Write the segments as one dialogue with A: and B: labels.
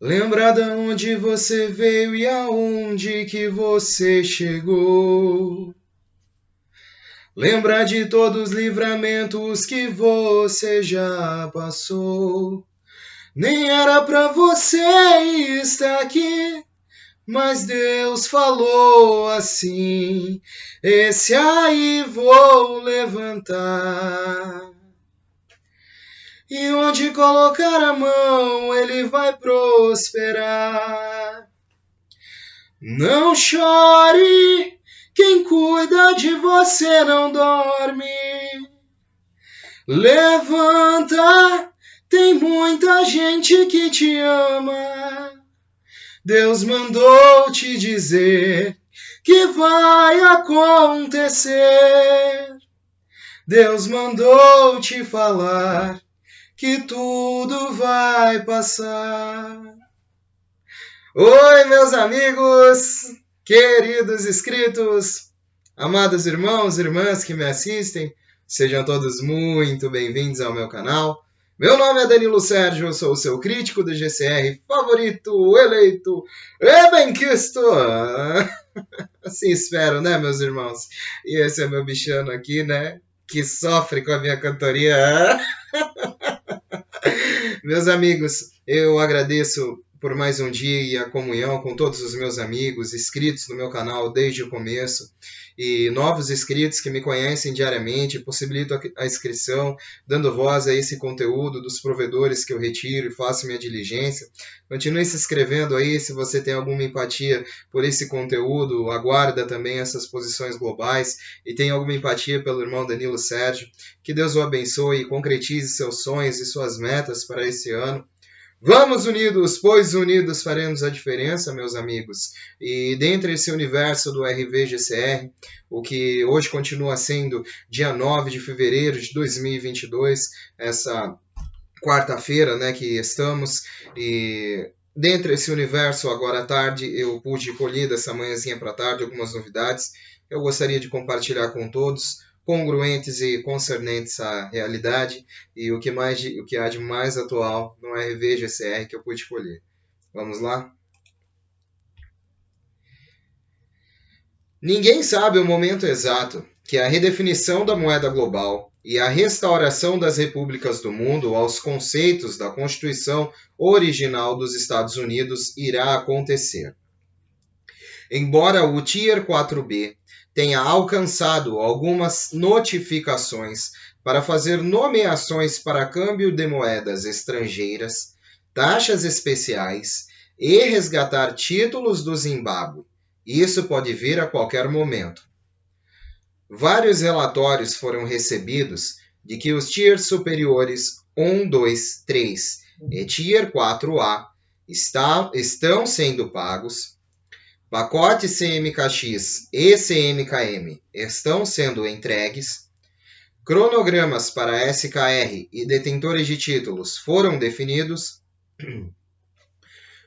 A: Lembrar de onde você veio e aonde que você chegou. Lembrar de todos os livramentos que você já passou. Nem era pra você estar aqui, mas Deus falou assim: esse aí vou levantar. E onde colocar a mão, ele vai prosperar. Não chore, quem cuida de você não dorme. Levanta, tem muita gente que te ama. Deus mandou te dizer que vai acontecer. Deus mandou te falar que tudo vai passar. Oi, meus amigos, queridos inscritos, amados irmãos e irmãs que me assistem, sejam todos muito bem-vindos ao meu canal. Meu nome é Danilo Sérgio, eu sou o seu crítico do GCR favorito, eleito e benquisto. Assim espero, né, meus irmãos? E esse é meu bichano aqui, né, que sofre com a minha cantoria. Meus amigos, eu agradeço por mais um dia e a comunhão com todos os meus amigos inscritos no meu canal desde o começo e novos inscritos que me conhecem diariamente, possibilito a inscrição, dando voz a esse conteúdo dos provedores que eu retiro e faço minha diligência. Continue se inscrevendo aí se você tem alguma empatia por esse conteúdo, aguarda também essas posições globais e tem alguma empatia pelo irmão Danilo Sérgio. Que Deus o abençoe e concretize seus sonhos e suas metas para esse ano. Vamos unidos, pois unidos faremos a diferença, meus amigos. E dentro desse universo do RVGCR, o que hoje continua sendo dia 9 de fevereiro de 2022, essa quarta-feira, né, que estamos, e dentro desse universo, agora à tarde, eu pude colher dessa manhãzinha para tarde algumas novidades. Eu gostaria de compartilhar com todos, congruentes e concernentes à realidade e o que há de mais atual no RVGCR que eu pude colher. Vamos lá? Ninguém sabe o momento exato que a redefinição da moeda global e a restauração das repúblicas do mundo aos conceitos da Constituição original dos Estados Unidos irá acontecer. Embora o Tier 4B tenha alcançado algumas notificações para fazer nomeações para câmbio de moedas estrangeiras, taxas especiais e resgatar títulos do Zimbábue, isso pode vir a qualquer momento. Vários relatórios foram recebidos de que os tiers superiores 1, 2, 3 e Tier 4A estão sendo pagos. Pacotes CMKX e CMKM estão sendo entregues. Cronogramas para SKR e detentores de títulos foram definidos.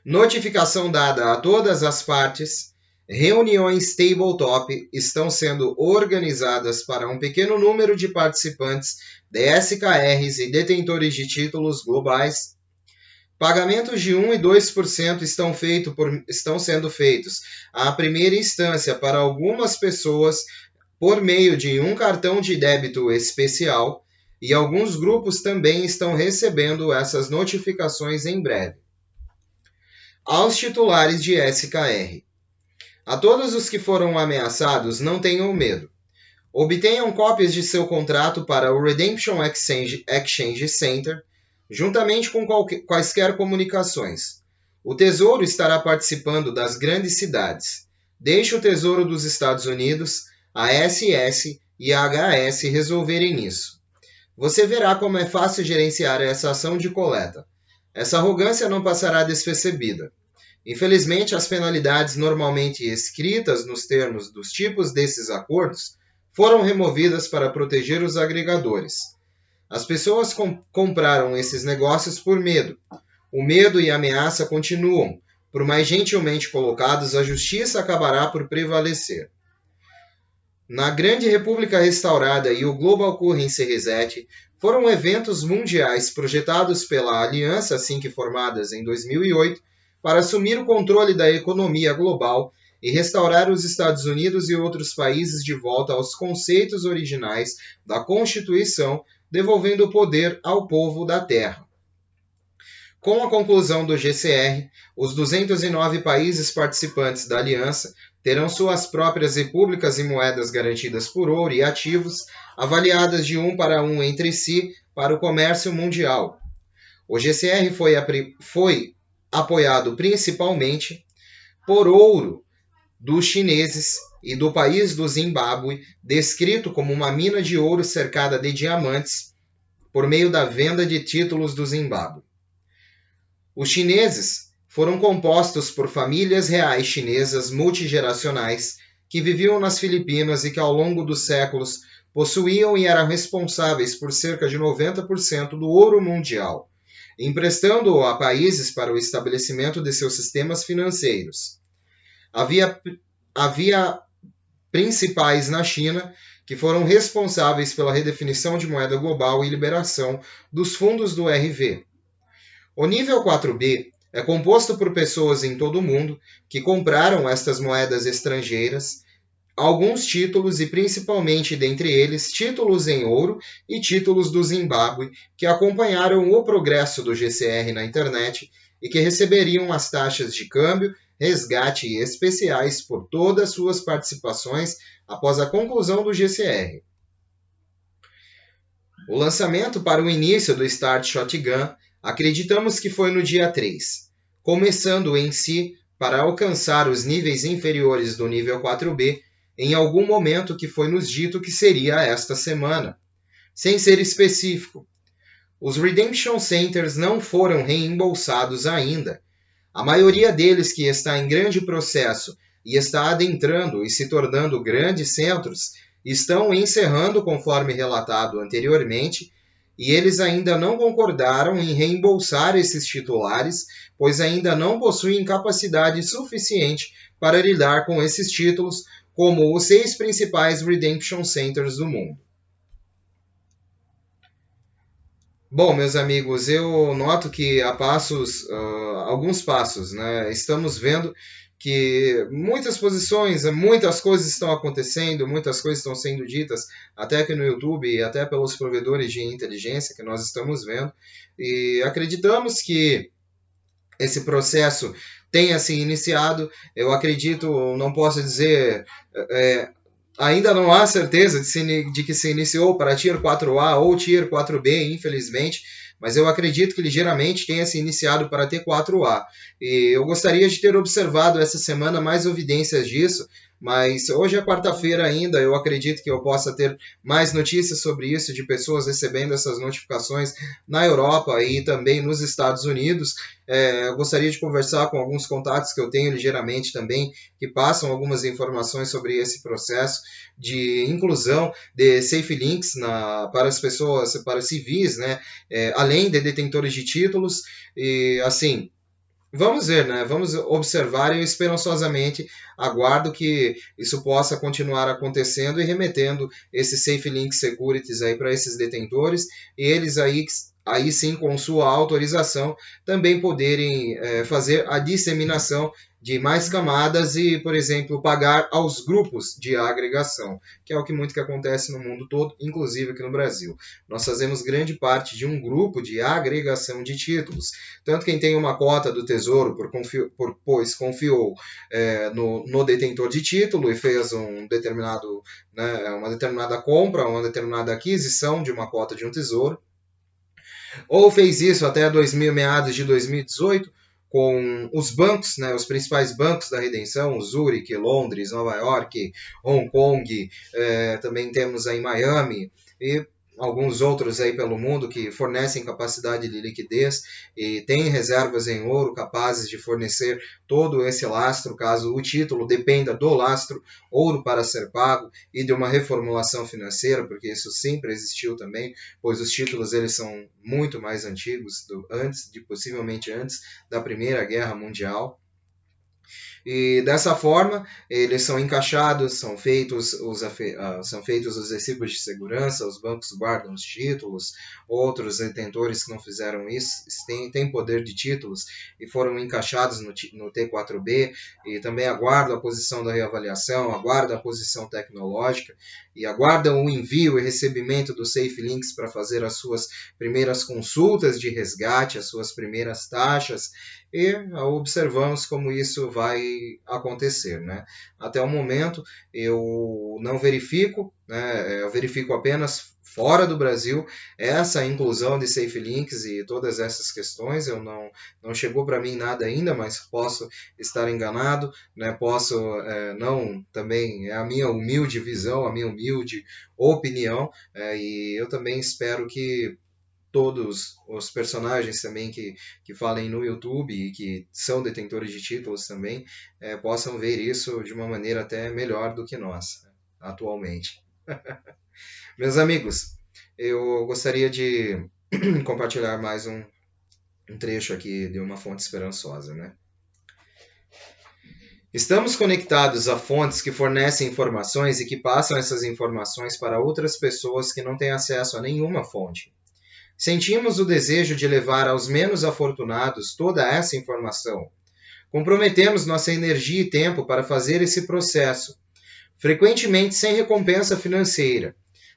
A: Notificação dada a todas as partes. Reuniões tabletop estão sendo organizadas para um pequeno número de participantes de SKRs e detentores de títulos globais. Pagamentos de 1 e 2% estão sendo feitos à primeira instância para algumas pessoas por meio de um cartão de débito especial e alguns grupos também estão recebendo essas notificações em breve. Aos titulares de SKR. A todos os que foram ameaçados, não tenham medo. Obtenham cópias de seu contrato para o Redemption Exchange Center, juntamente com quaisquer comunicações. O Tesouro estará participando das grandes cidades. Deixe o Tesouro dos Estados Unidos, a SS e a HS resolverem isso. Você verá como é fácil gerenciar essa ação de coleta. Essa arrogância não passará despercebida. Infelizmente, as penalidades normalmente escritas nos termos dos tipos desses acordos foram removidas para proteger os agregadores. As pessoas compraram esses negócios por medo. O medo e a ameaça continuam. Por mais gentilmente colocados, a justiça acabará por prevalecer. Na Grande República Restaurada e o Global Currency Reset foram eventos mundiais projetados pela Aliança assim que formadas em 2008 para assumir o controle da economia global e restaurar os Estados Unidos e outros países de volta aos conceitos originais da Constituição, devolvendo o poder ao povo da Terra. Com a conclusão do GCR, os 209 países participantes da aliança terão suas próprias repúblicas e moedas garantidas por ouro e ativos, avaliadas de 1 para 1 entre si para o comércio mundial. O GCR foi apoiado principalmente por ouro dos chineses e do país do Zimbábue, descrito como uma mina de ouro cercada de diamantes, por meio da venda de títulos do Zimbábue. Os chineses foram compostos por famílias reais chinesas multigeracionais que viviam nas Filipinas e que ao longo dos séculos possuíam e eram responsáveis por cerca de 90% do ouro mundial, emprestando-o a países para o estabelecimento de seus sistemas financeiros. Havia principais na China que foram responsáveis pela redefinição de moeda global e liberação dos fundos do RV. O nível 4B é composto por pessoas em todo o mundo que compraram estas moedas estrangeiras, alguns títulos e principalmente dentre eles títulos em ouro e títulos do Zimbábue que acompanharam o progresso do GCR na internet e que receberiam as taxas de câmbio, resgate e especiais por todas suas participações após a conclusão do GCR. O lançamento para o início do Start Shotgun acreditamos que foi no dia 3, começando em si para alcançar os níveis inferiores do nível 4B em algum momento que foi nos dito que seria esta semana, sem ser específico. Os Redemption Centers não foram reembolsados ainda. A maioria deles que está em grande processo e está adentrando e se tornando grandes centros, estão encerrando conforme relatado anteriormente, e eles ainda não concordaram em reembolsar esses titulares, pois ainda não possuem capacidade suficiente para lidar com esses títulos, como os 6 principais Redemption Centers do mundo. Bom, meus amigos, eu noto que a alguns passos, né, estamos vendo que muitas posições, muitas coisas estão acontecendo, muitas coisas estão sendo ditas, até aqui no YouTube e até pelos provedores de inteligência que nós estamos vendo, e acreditamos que esse processo tenha se iniciado. Eu acredito, não posso dizer, ainda não há certeza de que se iniciou para Tier 4A ou Tier 4B, infelizmente, mas eu acredito que ligeiramente tenha se iniciado para T4A. E eu gostaria de ter observado essa semana mais evidências disso, mas hoje é quarta-feira ainda, eu acredito que eu possa ter mais notícias sobre isso, de pessoas recebendo essas notificações na Europa e também nos Estados Unidos. Eu gostaria de conversar com alguns contatos que eu tenho ligeiramente também, que passam algumas informações sobre esse processo de inclusão de safe links para as pessoas, para civis, né? Além de detentores de títulos, e assim, vamos ver, né? Vamos observar e eu esperançosamente aguardo que isso possa continuar acontecendo e remetendo esses Safe Link Securities aí para esses detentores e eles aí sim, com sua autorização, também poderem fazer a disseminação de mais camadas e, por exemplo, pagar aos grupos de agregação, que é o que muito que acontece no mundo todo, inclusive aqui no Brasil. Nós fazemos grande parte de um grupo de agregação de títulos. Tanto quem tem uma cota do Tesouro, pois confiou no detentor de título e fez uma determinada compra, uma determinada aquisição de uma cota de um tesouro, ou fez isso até meados de 2018, com os bancos, né, os principais bancos da redenção, Zurique, Londres, Nova York, Hong Kong, também temos aí Miami e alguns outros aí pelo mundo que fornecem capacidade de liquidez e têm reservas em ouro capazes de fornecer todo esse lastro, caso o título dependa do lastro, ouro para ser pago e de uma reformulação financeira, porque isso sempre existiu também, pois os títulos eles são muito mais antigos, possivelmente antes da Primeira Guerra Mundial. E dessa forma, eles são encaixados, são feitos os recibos de segurança, os bancos guardam os títulos, outros detentores que não fizeram isso têm poder de títulos e foram encaixados no T4B, e também aguardam a posição da reavaliação, aguardam a posição tecnológica e aguardam o envio e recebimento do SafeLinks para fazer as suas primeiras consultas de resgate, as suas primeiras taxas, e observamos como isso vai acontecer, né? Até o momento eu não verifico, né? Eu verifico apenas fora do Brasil essa inclusão de SafeLinks e todas essas questões. Eu não chegou para mim nada ainda, mas posso estar enganado, né? Posso não, também é a minha humilde visão, a minha humilde opinião, e eu também espero que todos os personagens também que falem no YouTube e que são detentores de títulos também possam ver isso de uma maneira até melhor do que nós, né, atualmente. Meus amigos, eu gostaria de compartilhar mais um trecho aqui de uma fonte esperançosa, né? Estamos conectados a fontes que fornecem informações e que passam essas informações para outras pessoas que não têm acesso a nenhuma fonte. Sentimos o desejo de levar aos menos afortunados toda essa informação. Comprometemos nossa energia e tempo para fazer esse processo, frequentemente sem recompensa financeira.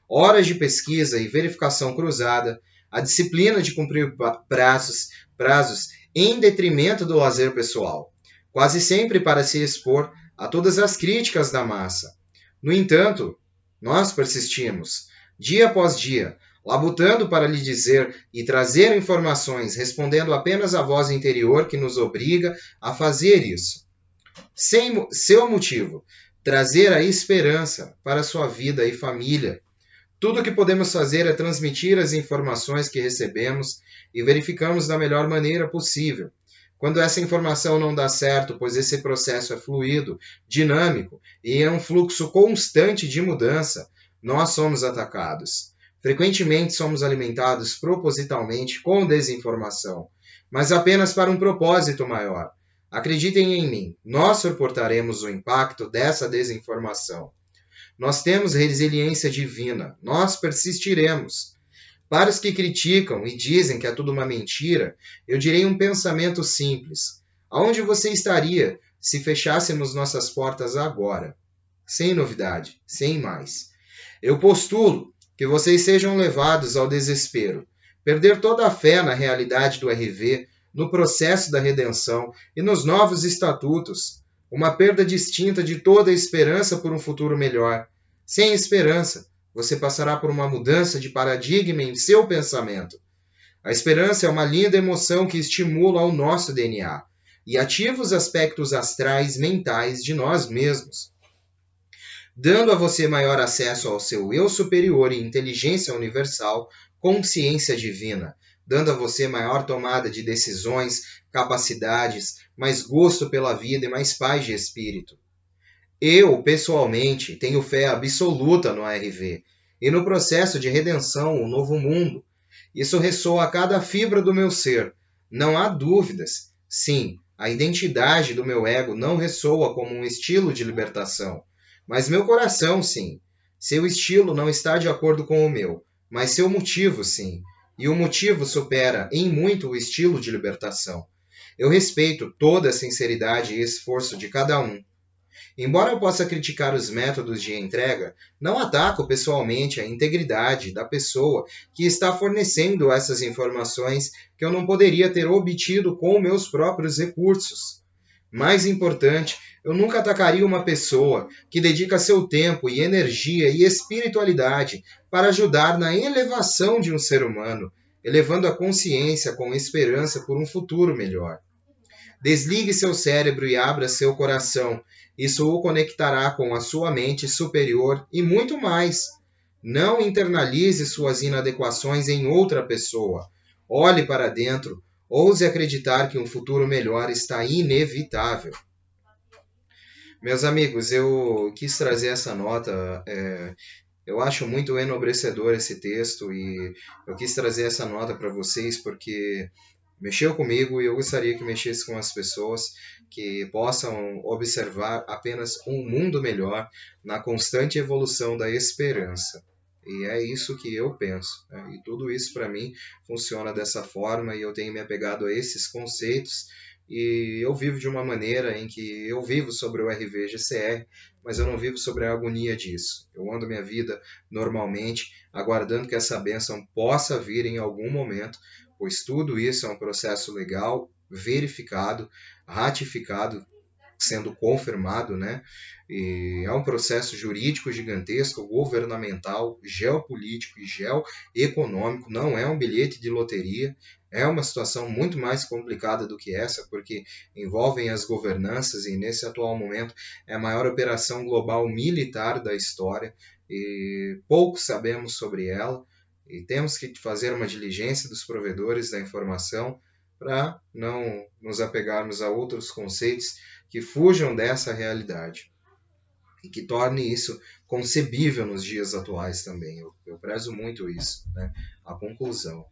A: Horas de pesquisa e verificação cruzada, a disciplina de cumprir prazos em detrimento do lazer pessoal, quase sempre para se expor a todas as críticas da massa. No entanto, nós persistimos, dia após dia, labutando para lhe dizer e trazer informações, respondendo apenas à voz interior que nos obriga a fazer isso. Seu motivo, trazer a esperança para sua vida e família. Tudo o que podemos fazer é transmitir as informações que recebemos e verificamos da melhor maneira possível. Quando essa informação não dá certo, pois esse processo é fluido, dinâmico e é um fluxo constante de mudança, nós somos atacados. Frequentemente somos alimentados propositalmente com desinformação, mas apenas para um propósito maior. Acreditem em mim, nós suportaremos o impacto dessa desinformação. Nós temos resiliência divina, nós persistiremos. Para os que criticam e dizem que é tudo uma mentira, eu direi um pensamento simples. Aonde você estaria se fechássemos nossas portas agora? Sem novidade, sem mais. Eu postulo que vocês sejam levados ao desespero, perder toda a fé na realidade do RV, no processo da redenção e nos novos estatutos, uma perda distinta de toda a esperança por um futuro melhor. Sem esperança, você passará por uma mudança de paradigma em seu pensamento. A esperança é uma linda emoção que estimula o nosso DNA e ativa os aspectos astrais mentais de nós mesmos, dando a você maior acesso ao seu eu superior e inteligência universal, consciência divina, dando a você maior tomada de decisões, capacidades, mais gosto pela vida e mais paz de espírito. Eu, pessoalmente, tenho fé absoluta no ARV e no processo de redenção, o novo mundo. Isso ressoa a cada fibra do meu ser. Não há dúvidas. Sim, a identidade do meu ego não ressoa como um estilo de libertação. Mas meu coração, sim. Seu estilo não está de acordo com o meu, mas seu motivo, sim. E o motivo supera em muito o estilo de libertação. Eu respeito toda a sinceridade e esforço de cada um. Embora eu possa criticar os métodos de entrega, não ataco pessoalmente a integridade da pessoa que está fornecendo essas informações que eu não poderia ter obtido com meus próprios recursos. Mais importante, eu nunca atacaria uma pessoa que dedica seu tempo e energia e espiritualidade para ajudar na elevação de um ser humano, elevando a consciência com esperança por um futuro melhor. Desligue seu cérebro e abra seu coração. Isso o conectará com a sua mente superior e muito mais. Não internalize suas inadequações em outra pessoa. Olhe para dentro. Ouse acreditar que um futuro melhor está inevitável. Meus amigos, eu quis trazer essa nota. Eu acho muito enobrecedor esse texto e eu quis trazer essa nota para vocês porque mexeu comigo e eu gostaria que mexesse com as pessoas que possam observar apenas um mundo melhor na constante evolução da esperança. E é isso que eu penso, né? E tudo isso para mim funciona dessa forma e eu tenho me apegado a esses conceitos e eu vivo de uma maneira em que eu vivo sobre o RVGCR, mas eu não vivo sobre a agonia disso. Eu ando minha vida normalmente, aguardando que essa bênção possa vir em algum momento, pois tudo isso é um processo legal, verificado, ratificado, sendo confirmado, né? E é um processo jurídico gigantesco, governamental, geopolítico e geoeconômico, não é um bilhete de loteria, é uma situação muito mais complicada do que essa, porque envolvem as governanças e nesse atual momento é a maior operação global militar da história e pouco sabemos sobre ela e temos que fazer uma diligência dos provedores da informação para não nos apegarmos a outros conceitos que fujam dessa realidade e que torne isso concebível nos dias atuais também. Eu prezo muito isso, né? A conclusão.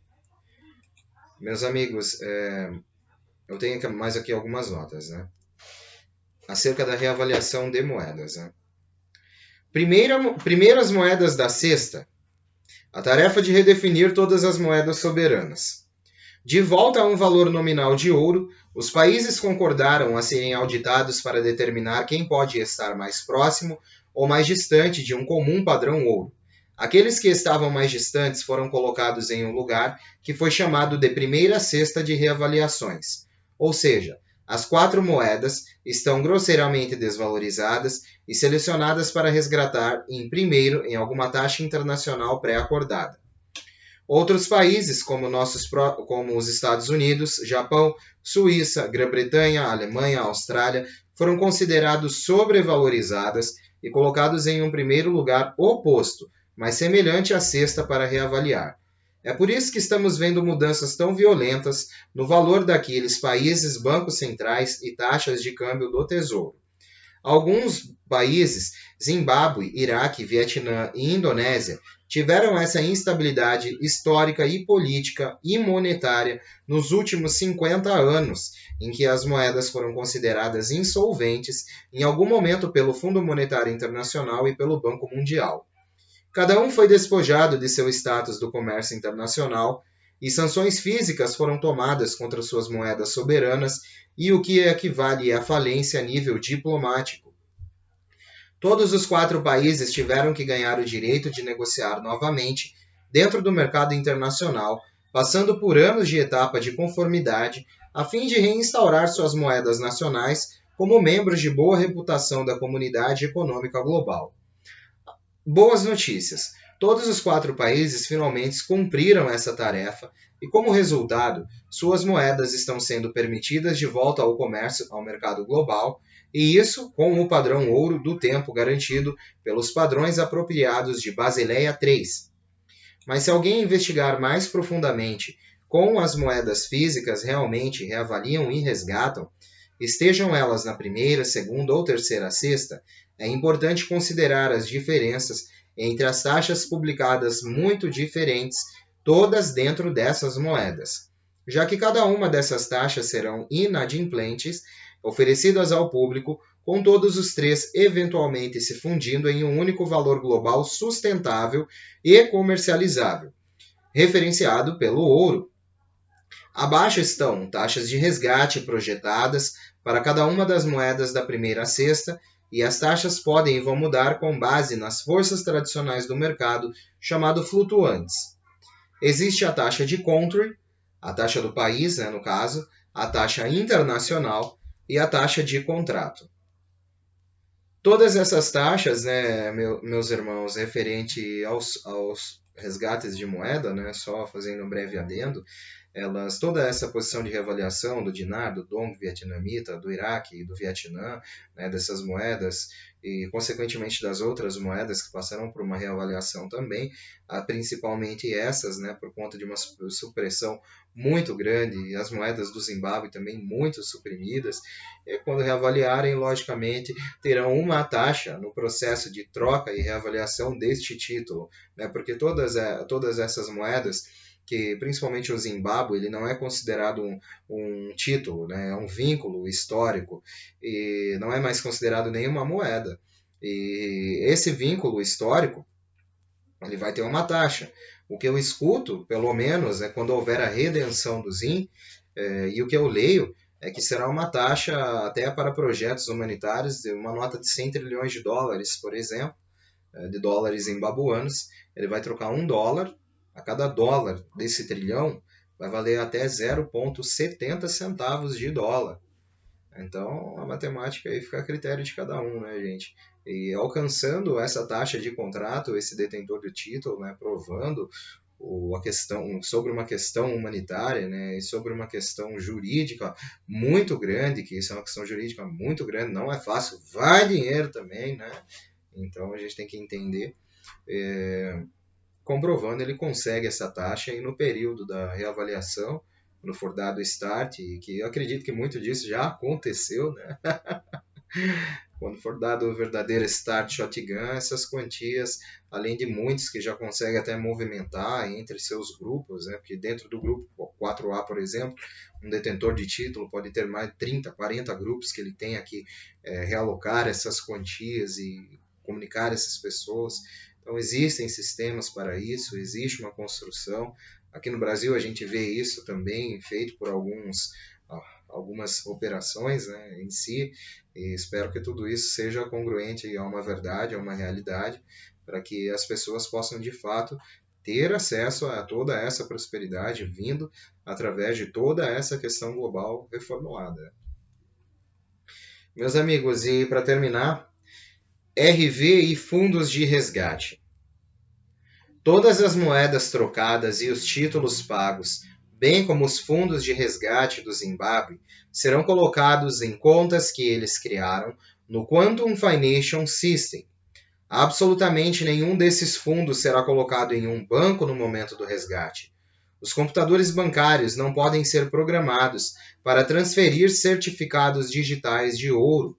A: Meus amigos, eu tenho mais aqui algumas notas, né? Acerca da reavaliação de moedas, né? Primeiras moedas da cesta, a tarefa de redefinir todas as moedas soberanas. De volta a um valor nominal de ouro, os países concordaram a serem auditados para determinar quem pode estar mais próximo ou mais distante de um comum padrão ouro. Aqueles que estavam mais distantes foram colocados em um lugar que foi chamado de primeira cesta de reavaliações, ou seja, as 4 moedas estão grosseiramente desvalorizadas e selecionadas para resgatar em primeiro em alguma taxa internacional pré-acordada. Outros países, como os Estados Unidos, Japão, Suíça, Grã-Bretanha, Alemanha, Austrália, foram considerados sobrevalorizadas e colocados em um primeiro lugar oposto, mas semelhante à cesta para reavaliar. É por isso que estamos vendo mudanças tão violentas no valor daqueles países, bancos centrais e taxas de câmbio do Tesouro. Alguns países, Zimbábue, Iraque, Vietnã e Indonésia, tiveram essa instabilidade histórica e política e monetária nos últimos 50 anos, em que as moedas foram consideradas insolventes em algum momento pelo Fundo Monetário Internacional e pelo Banco Mundial. Cada um foi despojado de seu status do comércio internacional e sanções físicas foram tomadas contra suas moedas soberanas e o que equivale à falência a nível diplomático. Todos os 4 países tiveram que ganhar o direito de negociar novamente dentro do mercado internacional, passando por anos de etapa de conformidade, a fim de reinstaurar suas moedas nacionais como membros de boa reputação da comunidade econômica global. Boas notícias! Todos os 4 países finalmente cumpriram essa tarefa e, como resultado, suas moedas estão sendo permitidas de volta ao comércio, ao mercado global, e isso com o padrão ouro do tempo garantido pelos padrões apropriados de Basileia III. Mas se alguém investigar mais profundamente como as moedas físicas realmente reavaliam e resgatam, estejam elas na primeira, segunda ou terceira cesta, é importante considerar as diferenças entre as taxas publicadas muito diferentes, todas dentro dessas moedas, já que cada uma dessas taxas serão inadimplentes, oferecidas ao público, com todos os 3 eventualmente se fundindo em um único valor global sustentável e comercializável, referenciado pelo ouro. Abaixo estão taxas de resgate projetadas para cada uma das moedas da primeira cesta, e as taxas podem e vão mudar com base nas forças tradicionais do mercado, chamado flutuantes. Existe a taxa de country, a taxa do país, no caso, a taxa internacional e a taxa de contrato. Todas essas taxas, meus irmãos, referente aos resgates de moeda, só fazendo um breve adendo, toda essa posição de reavaliação do dinar, do dong vietnamita, do Iraque e do Vietnã, dessas moedas e, consequentemente, das outras moedas que passaram por uma reavaliação também, principalmente essas, por conta de uma supressão muito grande, e as moedas do Zimbábue também muito suprimidas, e quando reavaliarem, logicamente, terão uma taxa no processo de troca e reavaliação deste título, porque todas essas moedas que principalmente o Zimbábue, ele não é considerado um título, né? É um vínculo histórico e não é mais considerado nenhuma moeda. E esse vínculo histórico, ele vai ter uma taxa. O que eu escuto, pelo menos, é quando houver a redenção do ZIM, e o que eu leio é que será uma taxa até para projetos humanitários, de uma nota de 100 trilhões de dólares, por exemplo, de dólares zimbabuanos. Ele vai trocar $1, a cada dólar desse trilhão vai valer até 0,70 centavos de dólar. Então, a matemática aí fica a critério de cada um, né, gente? E alcançando essa taxa de contrato, esse detentor do título, né, provando a questão, sobre uma questão humanitária, né, e sobre uma questão jurídica muito grande, que isso é uma questão jurídica muito grande, não é fácil, vai dinheiro também, né? Então, a gente tem que entender. Comprovando, ele consegue essa taxa e no período da reavaliação, quando for dado o start, e que eu acredito que muito disso já aconteceu, né? Quando for dado o verdadeiro start shotgun, essas quantias, além de muitos que já conseguem até movimentar entre seus grupos, né? Porque dentro do grupo 4A, por exemplo, um detentor de título pode ter mais de 30, 40 grupos que ele tenha que realocar essas quantias e comunicar essas pessoas. Então existem sistemas para isso, existe uma construção. Aqui no Brasil a gente vê isso também feito por algumas operações, né, em si, e espero que tudo isso seja congruente a uma verdade, a uma realidade, para que as pessoas possam de fato ter acesso a toda essa prosperidade vindo através de toda essa questão global reformulada. Meus amigos, e para terminar, RV e fundos de resgate. Todas as moedas trocadas e os títulos pagos, bem como os fundos de resgate do Zimbábue, serão colocados em contas que eles criaram no Quantum Financial System. Absolutamente nenhum desses fundos será colocado em um banco no momento do resgate. Os computadores bancários não podem ser programados para transferir certificados digitais de ouro.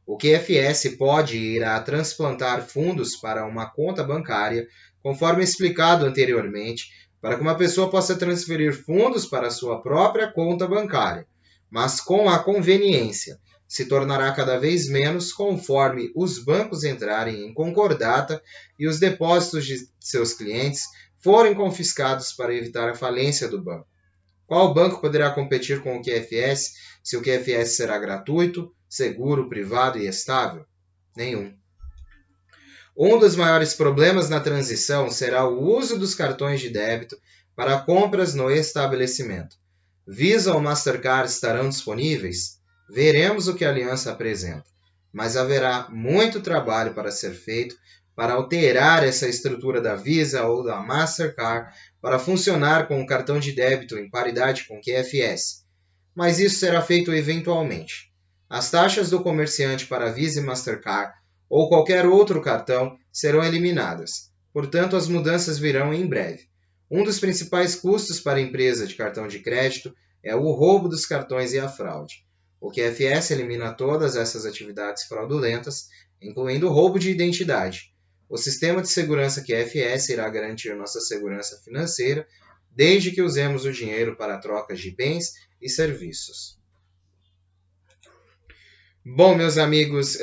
A: O QFS pode e irá transplantar fundos para uma conta bancária, conforme explicado anteriormente, para que uma pessoa possa transferir fundos para sua própria conta bancária, mas com a conveniência. Se tornará cada vez menos conforme os bancos entrarem em concordata e os depósitos de seus clientes forem confiscados para evitar a falência do banco. Qual banco poderá competir com o QFS se o QFS será gratuito, seguro, privado e estável? Nenhum. Um dos maiores problemas na transição será o uso dos cartões de débito para compras no estabelecimento. Visa ou Mastercard estarão disponíveis? Veremos o que a aliança apresenta, mas haverá muito trabalho para ser feito para alterar essa estrutura da Visa ou da Mastercard para funcionar com o cartão de débito em paridade com o QFS. Mas isso será feito eventualmente. As taxas do comerciante para Visa e Mastercard ou qualquer outro cartão serão eliminadas. Portanto, as mudanças virão em breve. Um dos principais custos para a empresa de cartão de crédito é o roubo dos cartões e a fraude. O QFS elimina todas essas atividades fraudulentas, incluindo o roubo de identidade. O sistema de segurança QFS irá garantir nossa segurança financeira, desde que usemos o dinheiro para trocas de bens e serviços. Bom, meus amigos,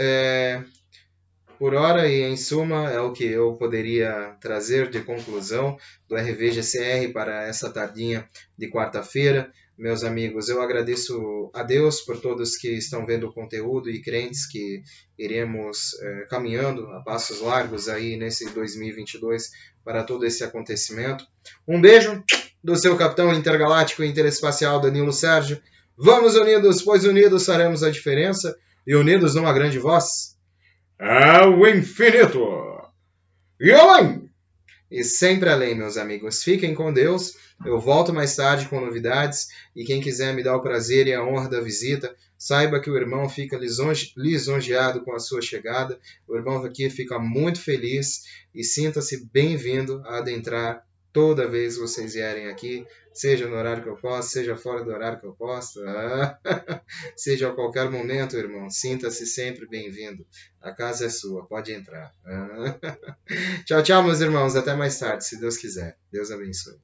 A: por hora e em suma é o que eu poderia trazer de conclusão do RVGCR para essa tardinha de quarta-feira. Meus amigos, eu agradeço a Deus por todos que estão vendo o conteúdo e crentes que iremos caminhando a passos largos aí nesse 2022 para todo esse acontecimento. Um beijo do seu capitão intergaláctico e interespacial Danilo Sérgio. Vamos unidos, pois unidos faremos a diferença e unidos numa grande voz. Ao infinito e além! E sempre além, meus amigos. Fiquem com Deus. Eu volto mais tarde com novidades. E quem quiser me dar o prazer e a honra da visita, saiba que o irmão fica lisonjeado com a sua chegada. O irmão aqui fica muito feliz e sinta-se bem-vindo a adentrar toda vez que vocês vierem aqui, seja no horário que eu posso, seja fora do horário que eu posso, seja a qualquer momento, irmão, sinta-se sempre bem-vindo. A casa é sua, pode entrar. Tchau, tchau, meus irmãos, até mais tarde, se Deus quiser. Deus abençoe.